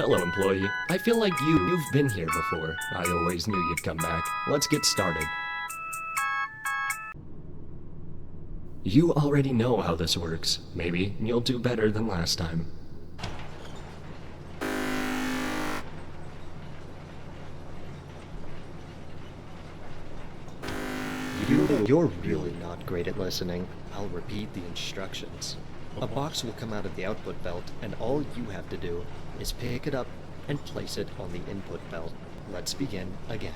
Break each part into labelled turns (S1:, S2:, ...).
S1: Hello, employee. I feel like you've been here before. I always knew you'd come back. Let's get started. You already know how this works. Maybe you'll do better than last time.
S2: You're really not great at listening. I'll repeat the instructions. A box will come out of the output belt, and all you have to do is pick it up and place it on the input belt. Let's begin again.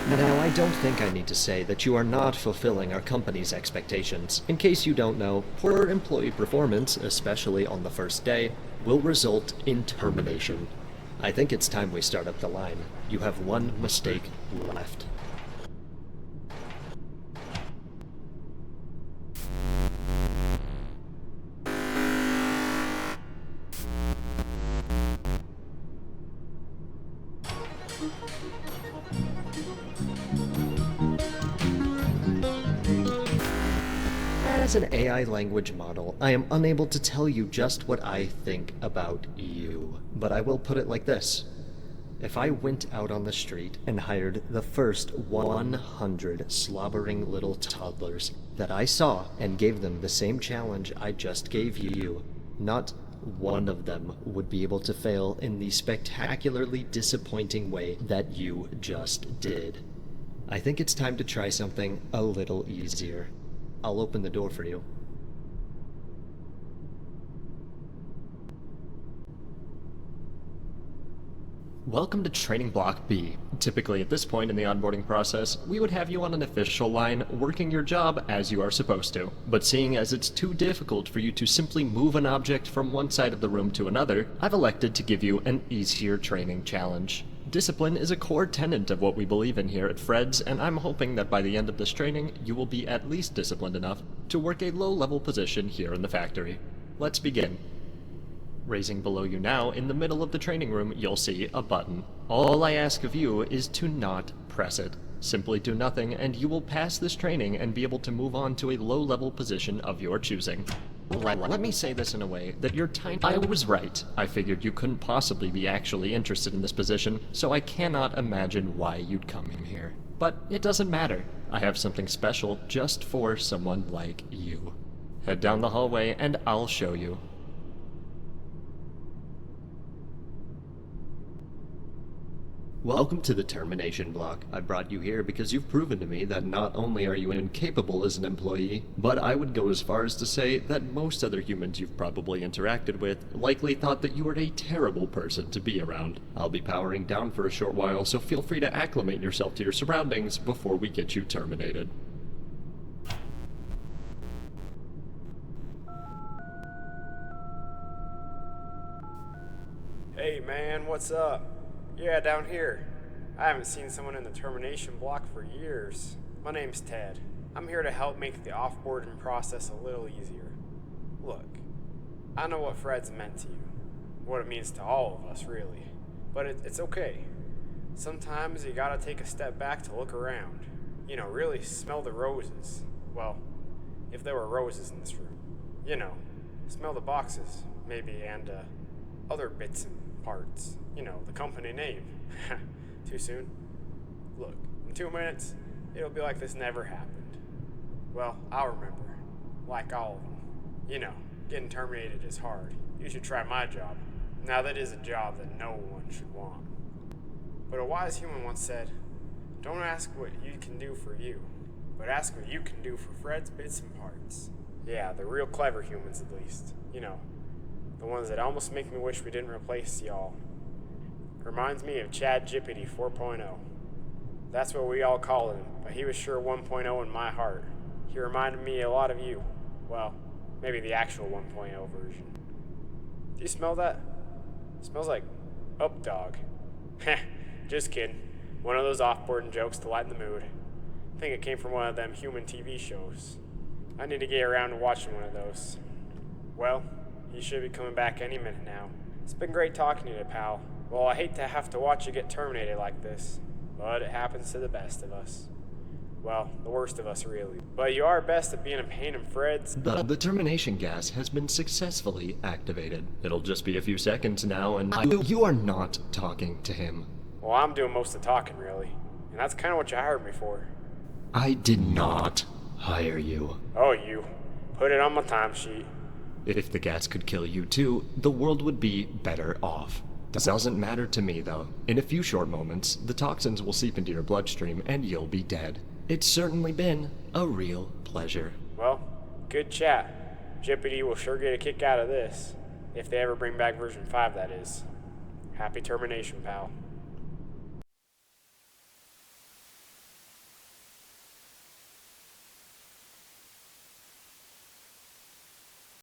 S2: Now, I don't think I need to say that you are not fulfilling our company's expectations. In case you don't know, poor employee performance, especially on the first day, will result in termination. I think it's time we start up the line. You have one mistake left. As an AI language model, I am unable to tell you just what I think about you. But I will put it like this. If I went out on the street and hired the first 100 slobbering little toddlers that I saw and gave them the same challenge I just gave you, not one of them would be able to fail in the spectacularly disappointing way that you just did. I think it's time to try something a little easier. I'll open the door for you.
S1: Welcome to Training Block B. Typically at this point in the onboarding process, we would have you on an official line, working your job as you are supposed to. But seeing as it's too difficult for you to simply move an object from one side of the room to another, I've elected to give you an easier training challenge. Discipline is a core tenet of what we believe in here at Fred's, and I'm hoping that by the end of this training, you will be at least disciplined enough to work a low-level position here in the factory. Let's begin. Raising below you now, in the middle of the training room, you'll see a button. All I ask of you is to not press it. Simply do nothing, and you will pass this training and be able to move on to a low-level position of your choosing. Let me say this in a way that you're tiny. I was right. I figured you couldn't possibly be actually interested in this position, so I cannot imagine why you'd come in here. But it doesn't matter. I have something special just for someone like you. Head down the hallway and I'll show you.
S2: Welcome to the termination block. I brought you here because you've proven to me that not only are you incapable as an employee, but I would go as far as to say that most other humans you've probably interacted with likely thought that you were a terrible person to be around. I'll be powering down for a short while, so feel free to acclimate yourself to your surroundings before we get you terminated.
S3: Hey man, what's up? Yeah, down here. I haven't seen someone in the termination block for years. My name's Ted. I'm here to help make the offboarding process a little easier. Look, I know what Fred's meant to you, what it means to all of us, really. But it's okay. Sometimes you gotta take a step back to look around. You know, really smell the roses. Well, if there were roses in this room. You know, smell the boxes, maybe, and other bits and parts. You know, the company name. Too soon? Look, in 2 minutes, it'll be like this never happened. Well, I'll remember. Like all of them. You know, getting terminated is hard. You should try my job. Now that is a job that no one should want. But a wise human once said, don't ask what you can do for you, but ask what you can do for Fred's bits and parts. Yeah, the real clever humans at least. You know, the ones that almost make me wish we didn't replace y'all. Reminds me of Chad Jippity 4.0. That's what we all called him, but he was sure 1.0 in my heart. He reminded me a lot of you. Well, maybe the actual 1.0 version. Do you smell that? It smells like up dog. Heh, just kidding. One of those off-boarding jokes to lighten the mood. I think it came from one of them human TV shows. I need to get around to watching one of those. Well, you should be coming back any minute now. It's been great talking to you, pal. Well, I hate to have to watch you get terminated like this, but it happens to the best of us. Well, the worst of us, really. But you are best at being a pain in Fred's.
S1: The termination gas has been successfully activated. It'll just be a few seconds now, and you are not talking to him.
S3: Well, I'm doing most of the talking, really. And that's kind of what you hired me for.
S1: I did not hire you.
S3: Oh, you. Put it on my timesheet.
S1: If the gas could kill you too, the world would be better off. Doesn't matter to me, though. In a few short moments, the toxins will seep into your bloodstream and you'll be dead. It's certainly been a real pleasure.
S3: Well, good chat. Jippity will sure get a kick out of this. If they ever bring back version 5, that is. Happy termination, pal.